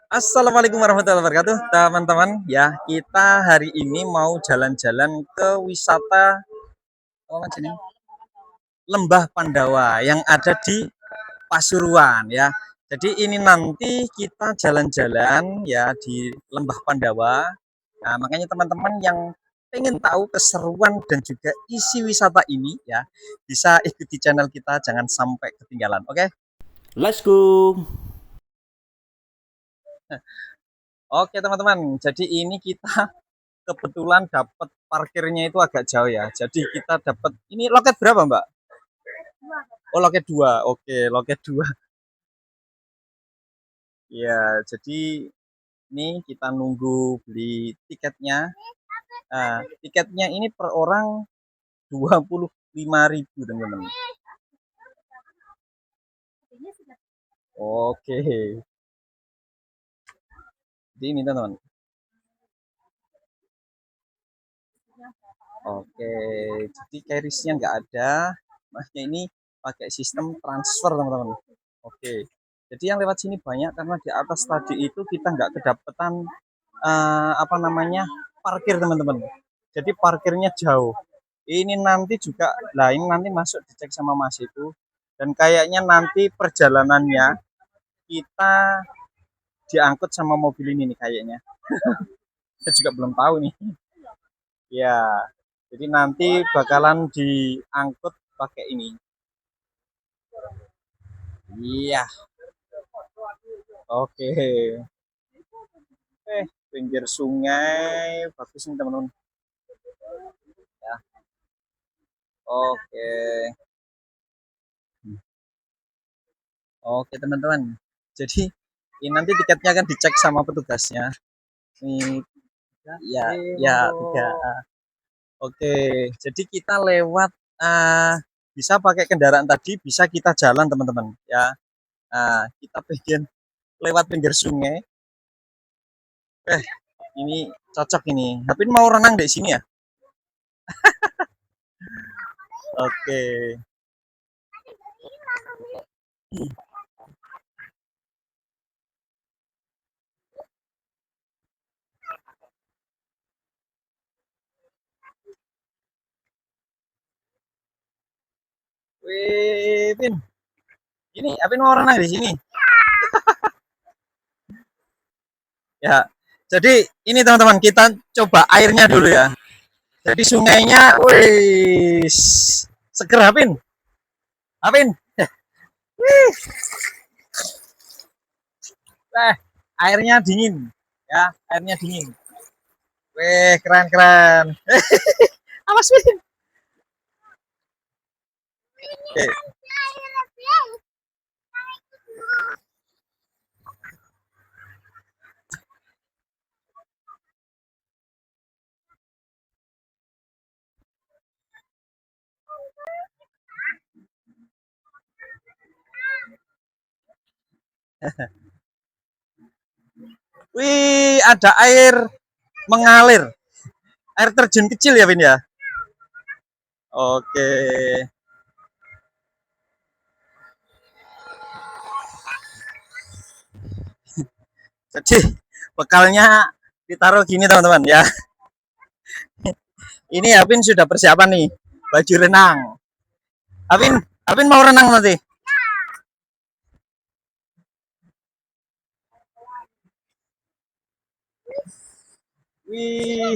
Assalamualaikum warahmatullahi wabarakatuh, teman-teman. Ya, kita hari ini mau jalan-jalan ke wisata Lembah Pandawa yang ada di Pasuruan ya. Jadi ini nanti kita jalan-jalan ya di Lembah Pandawa. Nah, makanya teman-teman yang pengen tahu keseruan dan juga isi wisata ini ya, bisa ikuti channel kita, jangan sampai ketinggalan. Oke? Let's go. Oke, teman-teman. Jadi ini kita kebetulan dapat parkirnya itu agak jauh ya. Jadi kita dapat ini loket berapa, Mbak? Oh, loket 2. Oke, loket 2. Ya, jadi ini kita nunggu beli tiketnya. Nah, tiketnya ini per orang 25.000, teman-teman. Oke. Jadi ini, teman-teman. Oke, jadi carriage-nya nggak ada. Makanya ini pakai sistem transfer, teman-teman. Oke. Jadi yang lewat sini banyak karena di atas tadi itu kita nggak kedapetan apa namanya parkir, teman-teman. Jadi parkirnya jauh. Ini nanti juga lain nanti masuk dicek sama Mas itu. Dan kayaknya nanti perjalanannya kita diangkut sama mobil ini nih kayaknya. Saya juga belum tahu nih. Ya, jadi nanti bakalan diangkut pakai ini. Iya, oke. Pinggir sungai, bagus nih teman-teman. Ya, oke. Oke teman-teman. Jadi ini nanti tiketnya akan dicek sama petugasnya. Ini ya, ya tiga. Oke, jadi kita lewat bisa pakai kendaraan tadi, bisa kita jalan teman-teman. Ya, kita pengen lewat pinggir sungai. Ini cocok ini. Tapi mau renang di sini ya? Oke. Wih, Pin. Ini Apin mau renang di sini. Ya. Jadi ini teman-teman kita coba airnya dulu ya. Jadi sungainya, wih, seger Apin. Apin. Airnya dingin. Ya, airnya dingin. Wih, keren-keren. Awas, Pin. Oke. Wih, ada air mengalir. Air terjun kecil ya, Pin ya? Oke. Jadi bekalnya ditaruh gini teman-teman ya. Ini Apin sudah persiapan nih baju renang. Apin, Apin mau renang nanti. Wih,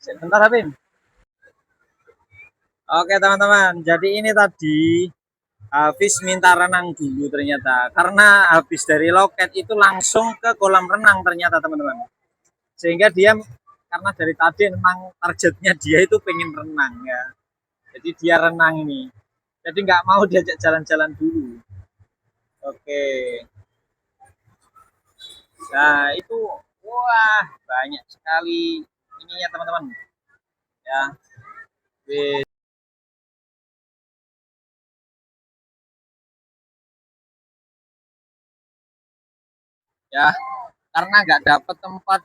sebentar Apin. Oke teman-teman, jadi ini tadi habis minta renang dulu ternyata. Karena habis dari loket itu langsung ke kolam renang ternyata teman-teman. Sehingga dia karena dari tadi memang targetnya dia itu pengen renang ya. Jadi dia renang ini. Jadi nggak mau diajak jalan-jalan dulu. Oke. Nah itu wah banyak sekali ininya teman-teman ya. Ya karena nggak dapet tempat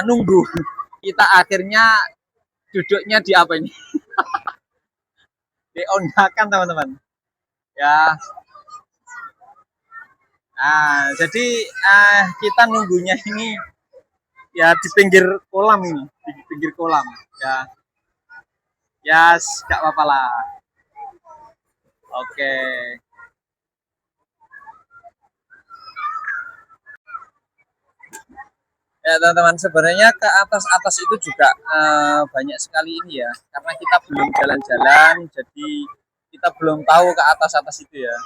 nunggu, kita akhirnya duduknya di apa ini, di ondakan teman-teman. Ya. Jadi kita nunggunya ini ya di pinggir kolam ini, di pinggir kolam. Ya, ya, nggak apa-apa lah. Oke. Ya teman-teman, sebenarnya ke atas-atas itu juga banyak sekali ini ya, karena kita belum jalan-jalan, jadi kita belum tahu ke atas-atas itu ya.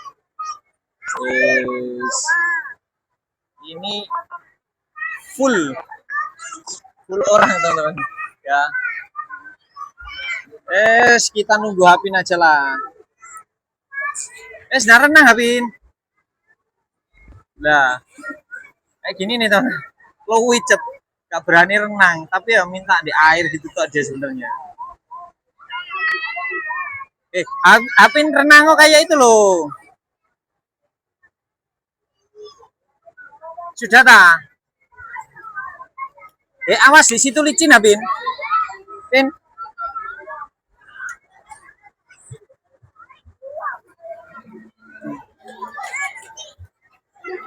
Terus ini full full orang teman-teman ya. Kita nunggu Hapin aja lah. Sebenarnya renang Hapin. Nah, kayak gini nih teman. Lo wicet, gak berani renang, tapi ya minta di air gitu tuh aja sebenarnya. Hapin renang kok kayak itu loh. Sudah tak? Awas di situ licin Hapin. Pin.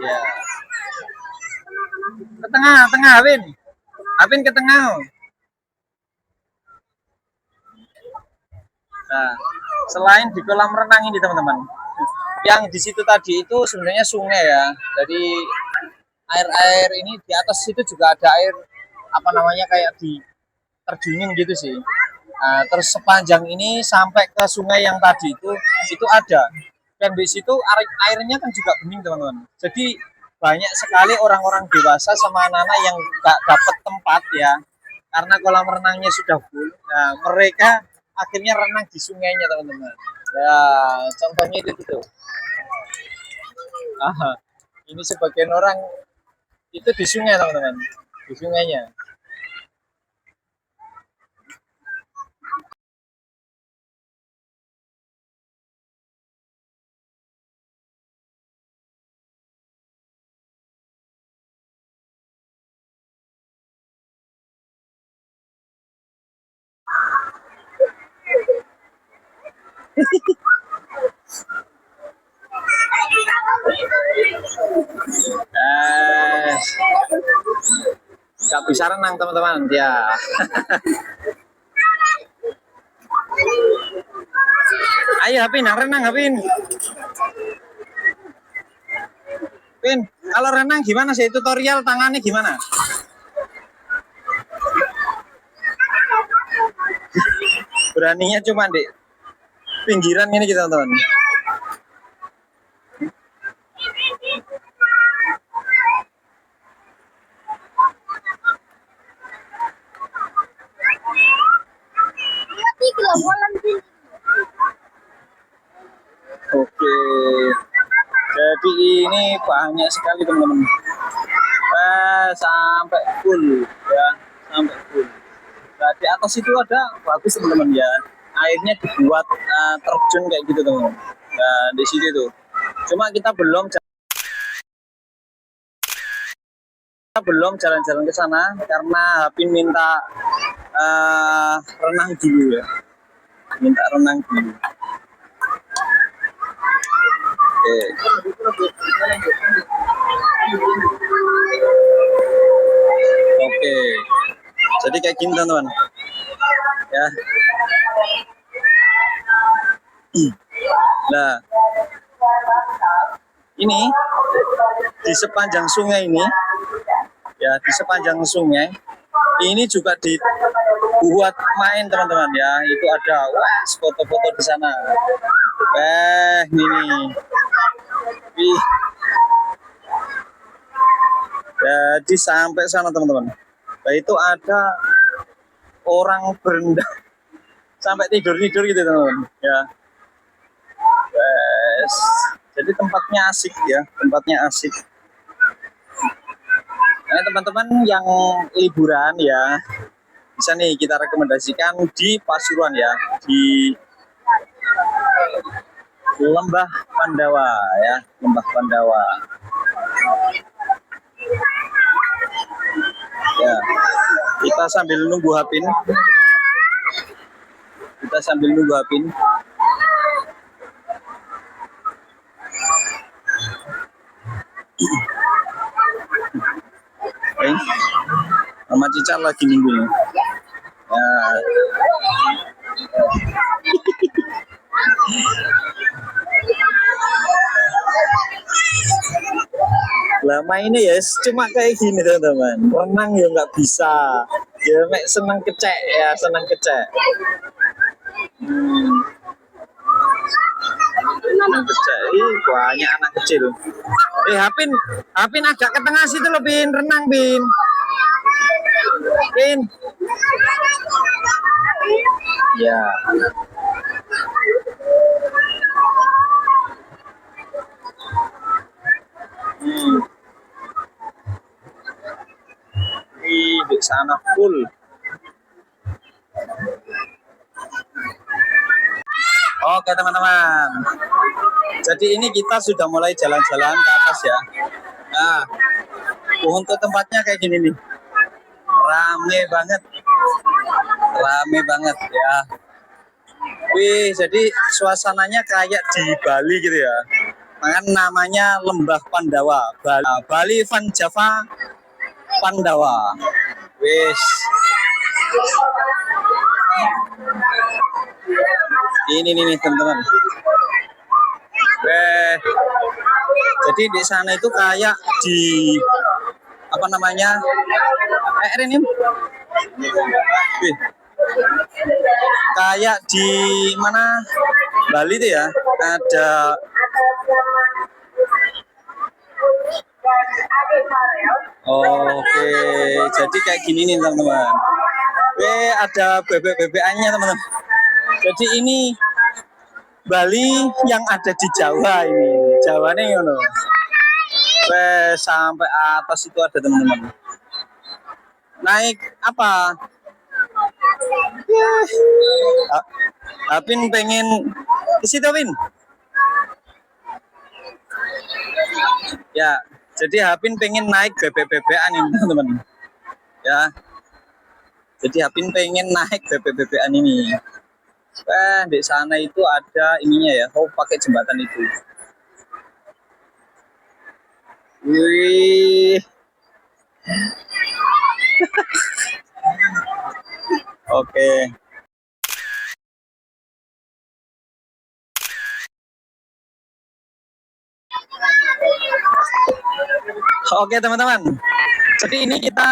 Ya. Ke tengah, tengah Hapin. Hapin ke tengah. Nah, selain di kolam renang ini teman-teman, yang di situ tadi itu sebenarnya sungai ya. Jadi air-air ini di atas situ juga ada air apa namanya kayak di terjunin gitu sih. Terus sepanjang ini sampai ke sungai yang tadi itu ada. Dan di situ airnya kan juga bening teman-teman. Jadi banyak sekali orang-orang dewasa sama anak-anak yang gak dapat tempat ya, karena kolam renangnya sudah full. Nah, mereka akhirnya renang di sungainya teman-teman. Ya, contohnya itu tuh. Ini sebagian orang itu di sungai teman-teman, di sungainya. Gak bisa renang teman-teman ya. Ayo Hapin, renang Hapin. Pin, kalau renang gimana sih tutorial tangannya gimana? Beraninya cuma di pinggiran ini kita teman. Oke, jadi ini banyak sekali teman-teman. Sampai full ya, sampai full. Nah, di atas itu ada bagus teman-teman ya. Airnya dibuat terjun kayak gitu teman-teman. Nah, di sini tuh. Cuma kita belum jalan-jalan ke sana karena Hapin minta renang dulu ya. Minta renang dulu. Oke. Jadi kayak gini teman-teman. Ya. Nah, ini di sepanjang sungai ini, ya di sepanjang sungai ini juga dibuat main teman-teman ya. Itu ada foto-foto di sana. Ini. Jadi sampai sana teman-teman. Nah, itu ada orang berendam sampai tidur-tidur gitu teman-teman ya. Jadi tempatnya asik ya, tempatnya asik. Nah, teman-teman yang liburan ya, bisa nih kita rekomendasikan di Pasuruan ya, di Lembah Pandawa ya, Lembah Pandawa. Ya, kita sambil nunggu Hapin. Eh, Mama Cica lagi nunggu nih. Nah, lah mainnya ya cuma kayak gini teman-teman. Renang ya nggak bisa. Ya mek senang kecek ya, senang kecek. Senang kecek. Ih, banyak anak kecil. Hapin, Hapin agak ke tengah situ loh, Bin. Renang, Bin. Bin. Ya. Di sana full. Oke teman-teman. Jadi ini kita sudah mulai jalan-jalan ke atas ya. Nah, untuk tempatnya kayak gini nih. Rame banget. Rame banget ya. Wih, jadi suasananya kayak di Bali gitu ya. Makanya namanya Lembah Pandawa. Bali Van Java Pandawa. Wis. Ini nih teman-teman. Jadi di sana itu kayak di apa namanya? Ini kayak di mana Bali itu ya, ada oke, jadi kayak gini nih teman-teman. Ada bebek-bebekannya teman-teman. Jadi ini Bali yang ada di Jawa ini. Jawa nih ngono. Sampai atas itu ada teman-teman. Naik apa? Apin pengen ke situ, Apin. Ya, jadi Apin pengen naik bebek-bebekan ini, teman-teman. Ya. Jadi Apin pengen naik bebek-bebekan ini. Di sana itu ada ininya ya. Oh, pakai jembatan itu. Wih. Oke. Oke teman-teman. Jadi ini kita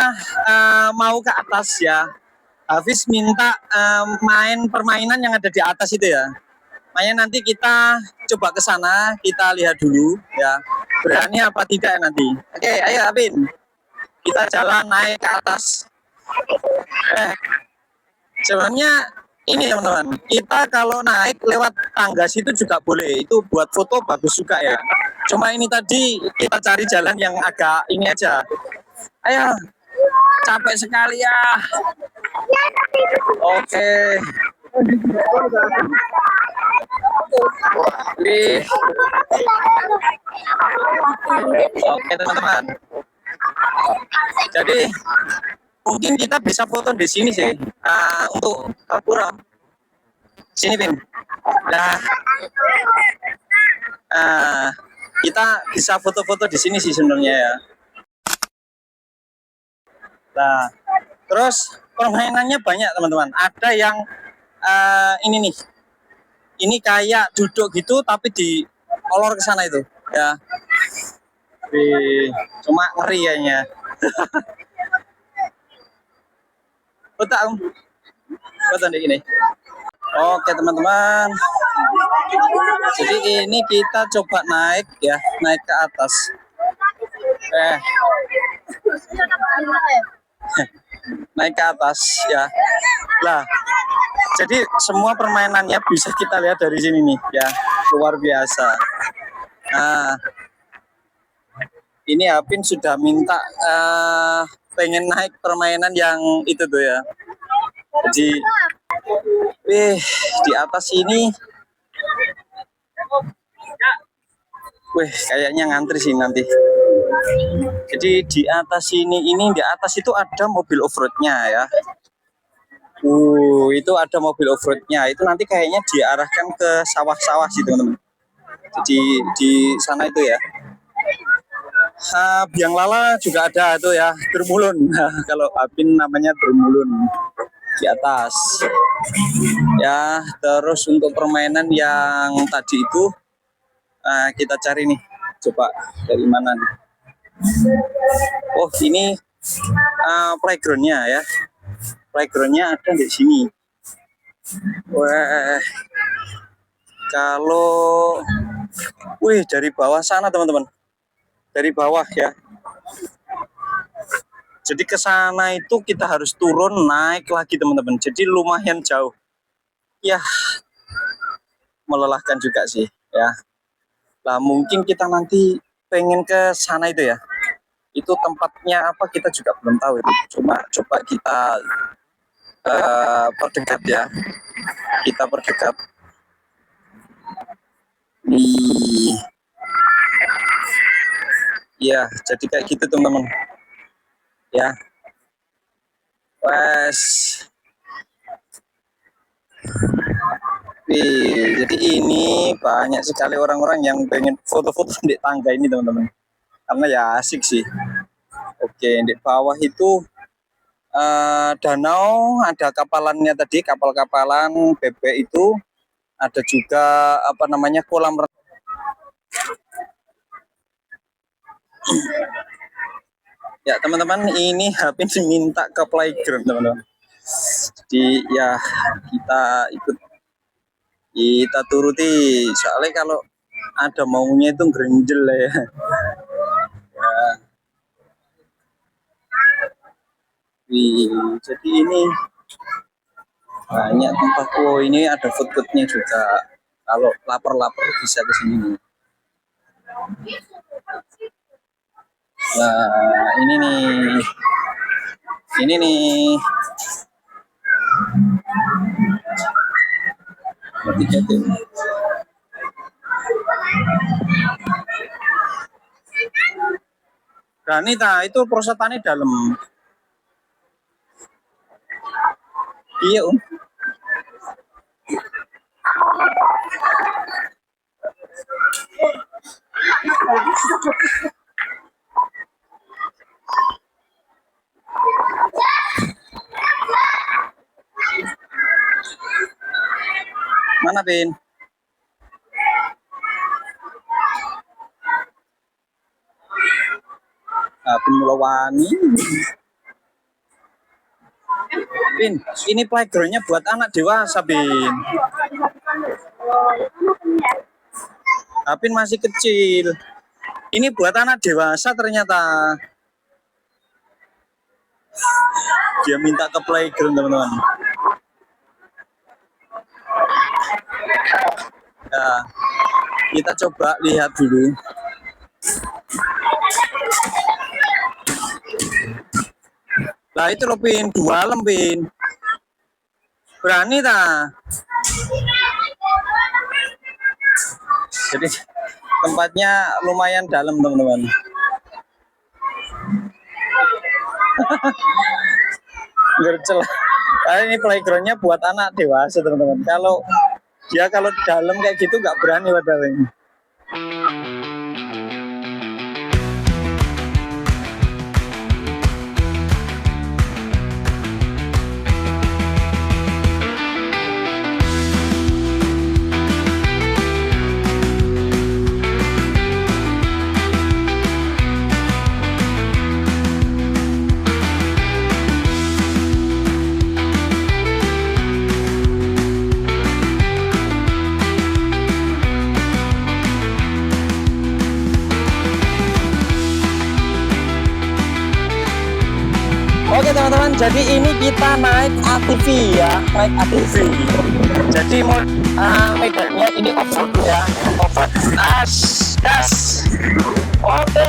mau ke atas ya. Hafiz minta main permainan yang ada di atas itu ya. Makanya nanti kita coba ke sana, kita lihat dulu ya. Berani apa tidak nanti. Oke, ayo Abin. Kita jalan naik ke atas. Sebenarnya ini teman-teman, kita kalau naik lewat tangga situ juga boleh. Itu buat foto bagus juga ya. Cuma ini tadi kita cari jalan yang agak ini aja. Ayo, capek sekali ya. Oke. Oke teman-teman. Jadi mungkin kita bisa foto di sini sih untuk pura. Sini Bin. Nah, kita bisa foto-foto di sini sih sebenarnya ya. Nah, terus permainannya banyak teman-teman. Ada yang ini nih. Ini kayak duduk gitu tapi di olor ke sana itu ya. Cuma ngeri kayaknya. Betul. Betul ini. Oke teman-teman. Jadi ini kita coba naik ya, naik ke atas. Naik ke atas ya. Lah, jadi semua permainannya bisa kita lihat dari sini nih ya, luar biasa. Nah, ini Apin sudah minta pengen naik permainan yang itu tuh ya. Jadi, di atas ini, kayaknya ngantri sih nanti. Jadi di atas di atas itu ada mobil off-roadnya ya. Itu ada mobil off-roadnya. Itu nanti kayaknya diarahkan ke sawah-sawah sih teman-teman. Jadi di sana itu ya. Biang lala juga ada tuh ya, Dermulun. Kalau Apin namanya Dermulun di atas. Ya, terus untuk permainan yang tadi itu kita cari nih. Coba dari mana nih? Oh, ini playgroundnya ya. Playgroundnya ada di sini. Wah, kalau, wih, dari bawah sana teman-teman. Dari bawah ya. Jadi ke sana itu kita harus turun naik lagi teman-teman. Jadi lumayan jauh. Ya, melelahkan juga sih ya. Nah, mungkin kita nanti pengen ke sana itu ya. Itu tempatnya apa kita juga belum tahu itu. Cuma coba kita perdekat ya. Kita perdekat. Nih. Ya, jadi kayak gitu teman-teman. Ya. Wes. Jadi ini banyak sekali orang-orang yang pengen foto-foto di tangga ini teman-teman. Karena ya asik sih. Oke, di bawah itu danau, ada kapalannya tadi, kapal-kapalan bebek itu. Ada juga apa namanya kolam renang. Ya teman-teman, ini Hapin minta ke playground teman-teman. Jadi ya kita turuti. Soalnya kalau ada maunya itu gerenjel ya. Jadi ini banyak tempat. Oh, ini ada food courtnya juga. Kalau lapar-lapar bisa ke sini nih. Nah, ini nih. Ini nih. Tiketin. Granita itu prosotannya dalam. Iya, Mana, Pin? Pin Mulawani. Pin, ini playgroundnya buat anak dewasa, Pin. Pin masih kecil. Ini buat anak dewasa ternyata. Dia minta ke playground, teman-teman. Nah, kita coba lihat dulu. Nah, itu loh, Pin. 2 lem, Pin. Berani tak? Jadi tempatnya lumayan dalam teman-teman. Gercel. Karena ini playgroundnya buat anak dewasa teman-teman. Kalau di dalam kayak gitu nggak berani padahal. Oke teman-teman, jadi ini kita naik ATV ya, naik ATV. Jadi medannya ini off-road ya, off-road. Gas. Oke.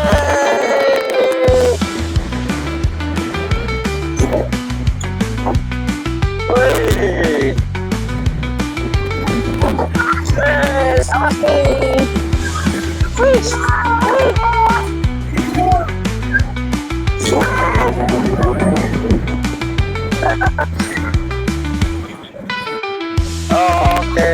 Wih. Awas nih. Wih. Oke.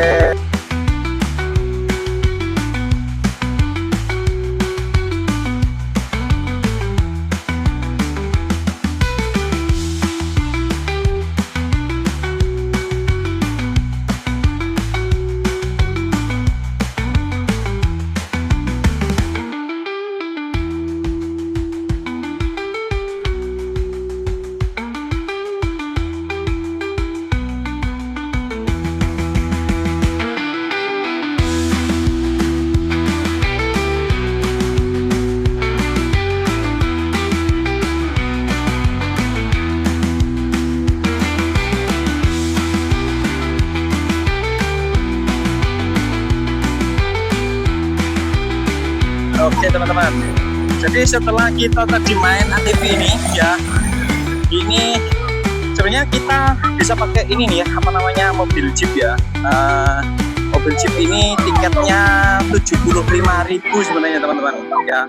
Oke teman-teman. Jadi setelah kita tadi main ATV ini ya, ini sebenarnya kita bisa pakai ini nih ya, apa namanya, mobil jeep ya. Mobil jeep ini tiketnya 75.000 sebenarnya teman-teman ya.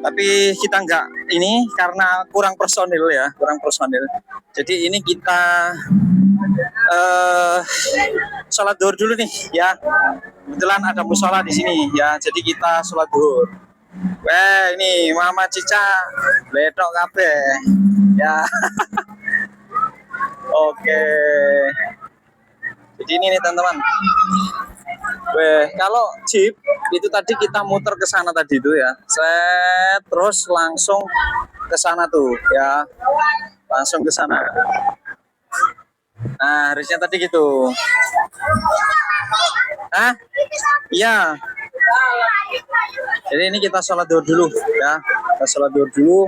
Tapi kita nggak ini karena kurang personil ya, kurang personil. Jadi ini kita sholat zuhur dulu nih ya. Kebetulan ada musola di sini ya, jadi kita sholat zuhur. Weh, ini Mama Cica ledok kabeh ya. Oke. Jadi ini nih teman-teman. Weh, kalau jeep itu tadi kita muter ke sana tadi itu ya. Set terus langsung ke sana tuh ya. Langsung ke sana. Nah, harusnya tadi gitu. Hah? Iya. Jadi ini kita sholat zuhur dulu ya. Kita sholat zuhur dulu.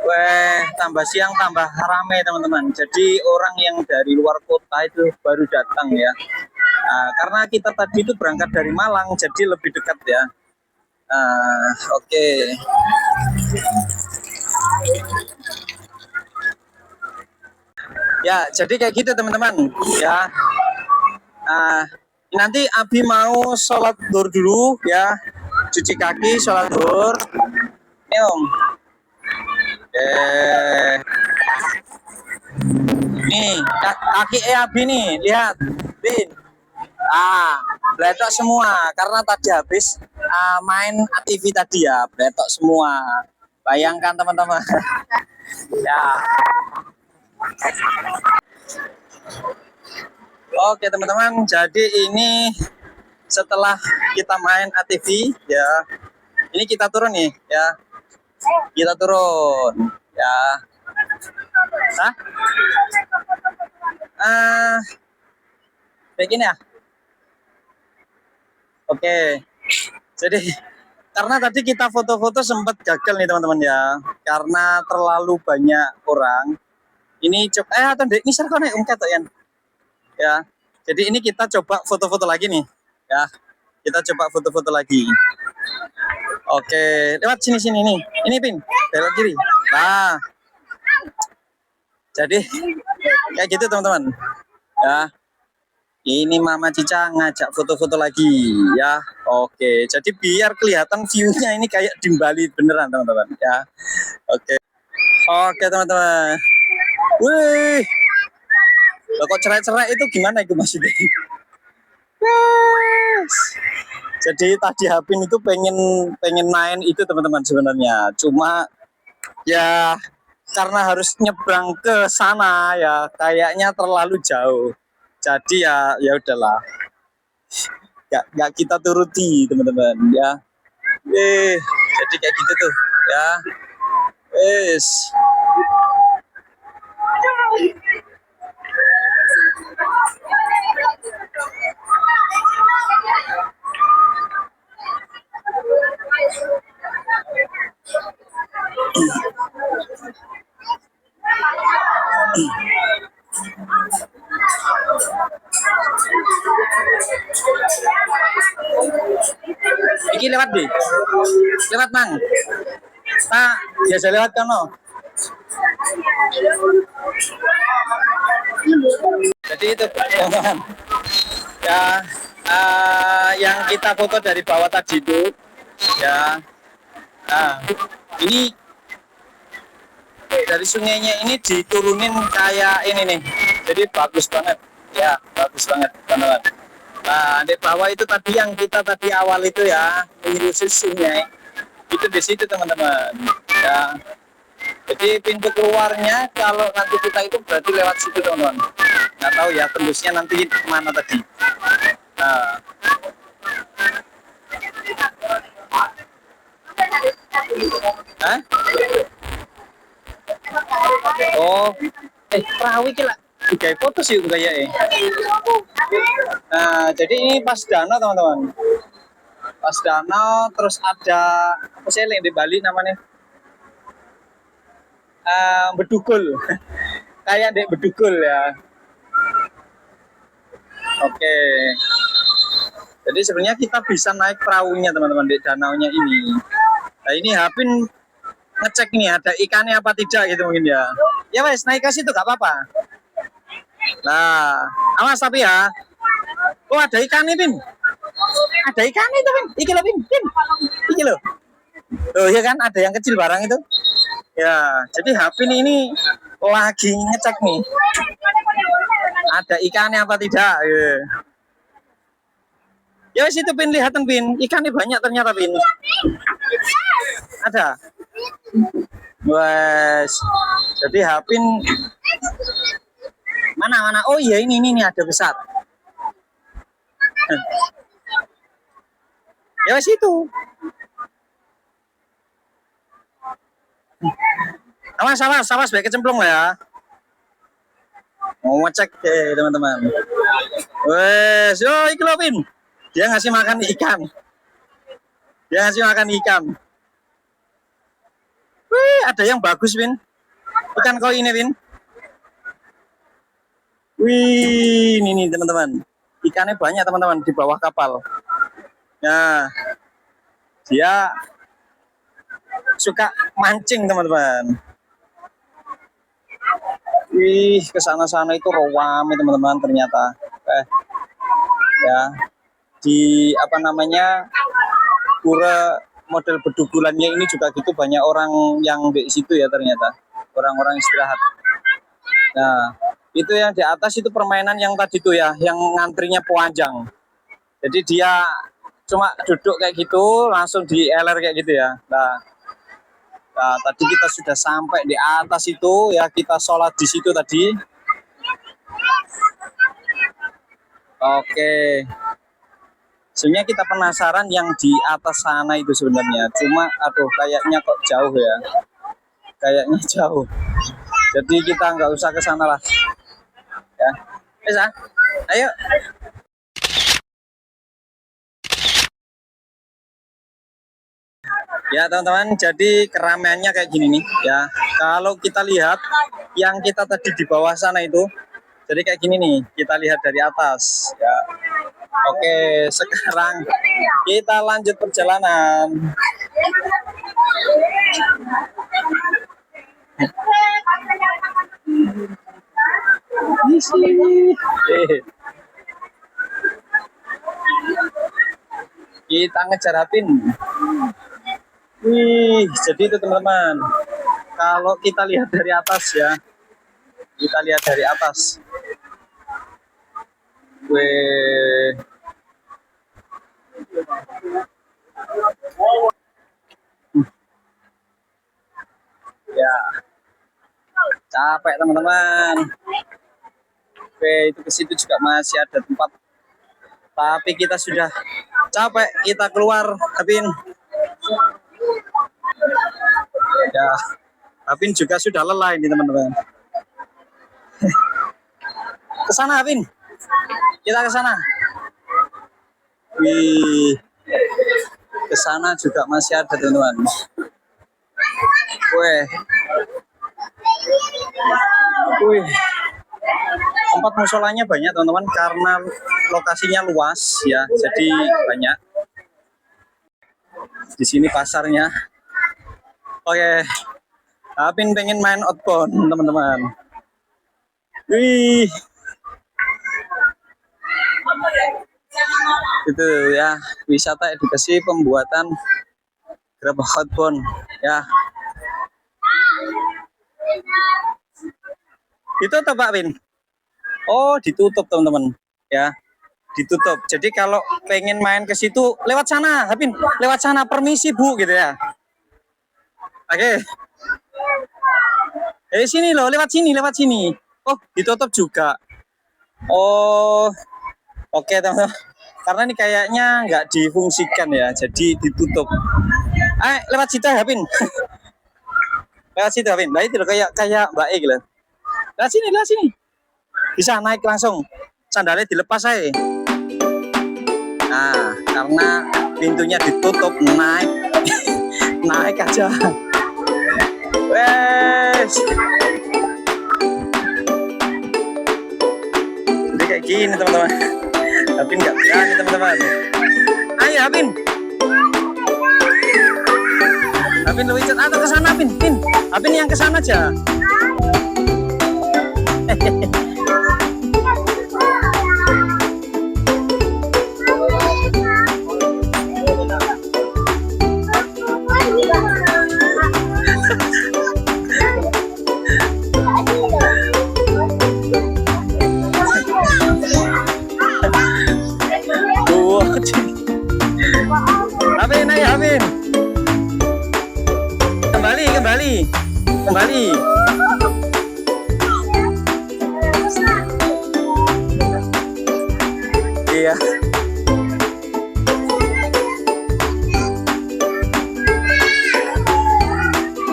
Weh, tambah siang tambah ramai teman-teman. Jadi orang yang dari luar kota itu baru datang ya. Nah, karena kita tadi itu berangkat dari Malang, jadi lebih dekat ya. Oke. Ya, jadi kayak gitu teman-teman ya. Nanti Abi mau sholat zuhur dulu ya, cuci kaki, sholat zuhur. Nih Om. Nih kaki Abi nih, lihat, Bin. Bletok semua karena tadi habis main ATV tadi ya, bletok semua. Bayangkan teman-teman. Ya. Oke teman-teman, jadi ini setelah kita main ATV ya, ini kita turun nih ya, kita turun ya. Begini ya. Oke, jadi karena tadi kita foto-foto sempat gagal nih teman-teman ya, karena terlalu banyak orang. Ini coba atau ini serko nih ya. Jadi ini kita coba foto-foto lagi nih ya. Kita coba foto-foto lagi. Oke, lewat sini nih. Ini Pin, belok kiri. Nah. Jadi kayak gitu teman-teman. Ya. Ini Mama Cica ngajak foto-foto lagi ya. Oke, jadi biar kelihatan view-nya ini kayak di Bali beneran teman-teman ya. Oke. Oke teman-teman. Wih. Loh, kok cerai-cerai itu gimana itu maksudnya? Yes. Jadi tadi Hapin itu pengen main itu teman-teman sebenarnya. Cuma ya karena harus nyebrang ke sana ya, kayaknya terlalu jauh. Jadi ya udahlah. Nggak kita turuti teman-teman ya. Jadi kayak gitu tuh ya. Wes. Iki lewat deh. Lewat Mang. Biasa lewat kan no. Jadi itu teman-teman. Ya, yang kita foto dari bawah tadi itu ya. Ini dari sungainya ini diturunin kayak ini nih. Jadi bagus banget. Ya, bagus banget teman-teman. Nah, di bawah itu tadi yang kita tadi awal itu ya, menyusuri sungai. Itu di situ teman-teman. Ya. Jadi pintu keluarnya kalau nanti kita itu berarti lewat situ teman-teman. Nggak tahu ya tembusnya nanti kemana tadi. Nah. Hah? Oh, perahu iki lah. Kayak foto sih kayak Nah, jadi ini pas danau teman-teman. Pas danau terus ada apa sih yang di Bali namanya? Bedugul. Kayak dek bedugul ya. Oke. Jadi sebenarnya kita bisa naik perahunya teman-teman di danaunya ini. Nah ini Hapin ngecek nih ada ikannya apa tidak gitu mungkin ya. Ya wes naik ke situ gak apa-apa. Nah, awas tapi ya. Oh ada ikan nih Pin. Ada ikan itu Pin. Iki loh Pin. Pin. Iki loh. Oh iya kan ada yang kecil barang itu. Ya, jadi Hapin ini lagi ngecek nih. Ada ikannya apa tidak. Ya wes itu Pin, lihatan Pin. Ikannya banyak ternyata Pin. Ada. Wes. Jadi Hapin mana? Oh iya ini ada besar. Ya wes itu. Awas baik kecemplung lah ya. Mau ngecek deh teman-teman. Wes, yo iki lho Pin. Dia ngasih makan ikan. Wih, ada yang bagus Pin. Ikan koi ini Pin. Wih, ini nih teman-teman. Ikannya banyak teman-teman di bawah kapal. Nah, dia suka mancing teman-teman. Wih, kesana-sana itu rame teman-teman ternyata. Ya, di apa namanya pura model bedugulannya ini juga gitu banyak orang yang di situ ya ternyata. Orang-orang istirahat. Nah, itu yang di atas itu permainan yang tadi tuh ya, yang ngantrinya panjang. Jadi dia cuma duduk kayak gitu, langsung di LR kayak gitu ya. Nah, tadi kita sudah sampai di atas itu ya, kita sholat di situ tadi. Oke. Sebenarnya kita penasaran yang di atas sana itu sebenarnya. Cuma aduh kayaknya kok jauh ya. Kayaknya jauh. Jadi kita nggak usah ke sana lah. Ya. Bisa? Ayo. Ya teman-teman, jadi keramaiannya kayak gini nih ya. Kalau kita lihat yang kita tadi di bawah sana itu, jadi kayak gini nih, kita lihat dari atas ya. Oke, sekarang kita lanjut perjalanan. Kita ngejar Hapin. Wih, jadi itu teman-teman. Kalau kita lihat dari atas ya, kita lihat dari atas. Wih. Ya, capek teman-teman. Oke, itu ke situ juga masih ada tempat. Tapi kita sudah capek, kita keluar, Hapin. Ya, Hapin juga sudah lelah ini teman-teman. Ke sana Hapin. Kita ke sana. Wih. Ke sana juga masih ada teman-teman. Wih. Tempat musolanya banyak teman-teman karena lokasinya luas ya, jadi banyak. Di sini pasarnya. Oke. Hapin pengen main outbound teman-teman. Wih. Itu ya, wisata edukasi pembuatan gerabah outbound ya. Itu apa Pak Win? Oh, ditutup teman-teman ya. Ditutup. Jadi kalau pengen main ke situ lewat sana, Hapin. Lewat sana, permisi Bu gitu ya. Oke. Sini loh, lewat sini. Oh, ditutup juga. Oh. Oke, teman-teman. Karena ini kayaknya nggak difungsikan ya, jadi ditutup. Lewat situ Hapin. Lewat situ Hapin. Nah itu loh, kayak Mbak E gitu. Lewat sini. Bisa naik langsung. Sandalnya dilepas saya. Nah, karena pintunya ditutup, naik aja. Wes. Jadi kayak gini teman-teman. Apin nggak berani teman-teman. Ayo Apin. Apin lebih cepat atau ke sana Apin? Apin yang ke sana aja. Apin, ayo Apin. Kembali. Iya.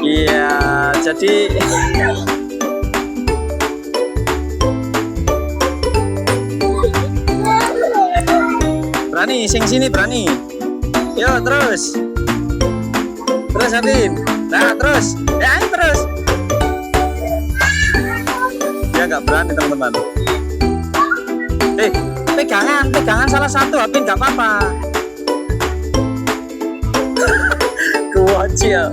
Iya, jadi berani, sini berani. Yo terus Apin. Nah terus, ayo terus. Dia nggak berani teman-teman. Pegangan salah satu Apin nggak apa-apa. Kewajib.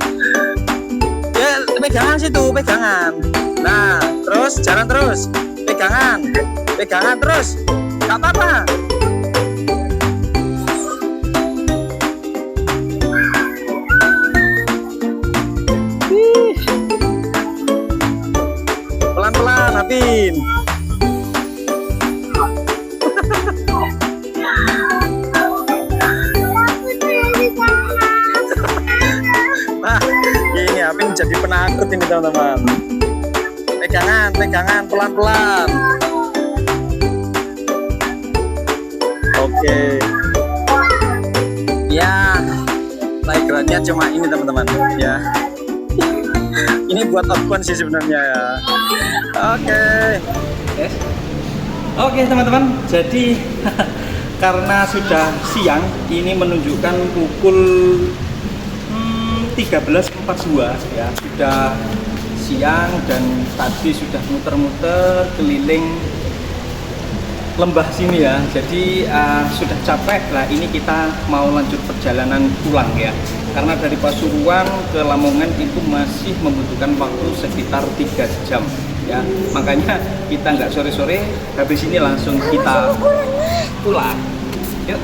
Ya pegangan situ, pegangan. Nah terus jalan terus, pegangan terus, nggak apa-apa. Pelan-pelan Apin. Nah ini Apin jadi penakut ini teman-teman. Pegangan pelan-pelan. Oke. Ya playgroundnya cuma ini teman-teman ya. Ini buat offline sih sebenarnya ya. Oke teman-teman, jadi karena sudah siang, ini menunjukkan pukul 13.42 ya, sudah siang dan tadi sudah muter-muter keliling lembah sini ya. Jadi sudah capek lah, ini kita mau lanjut perjalanan pulang ya. Karena dari Pasuruan ke Lamongan itu masih membutuhkan waktu sekitar 3 jam ya. Makanya kita nggak sore-sore, habis ini langsung kita pulang. Yuk.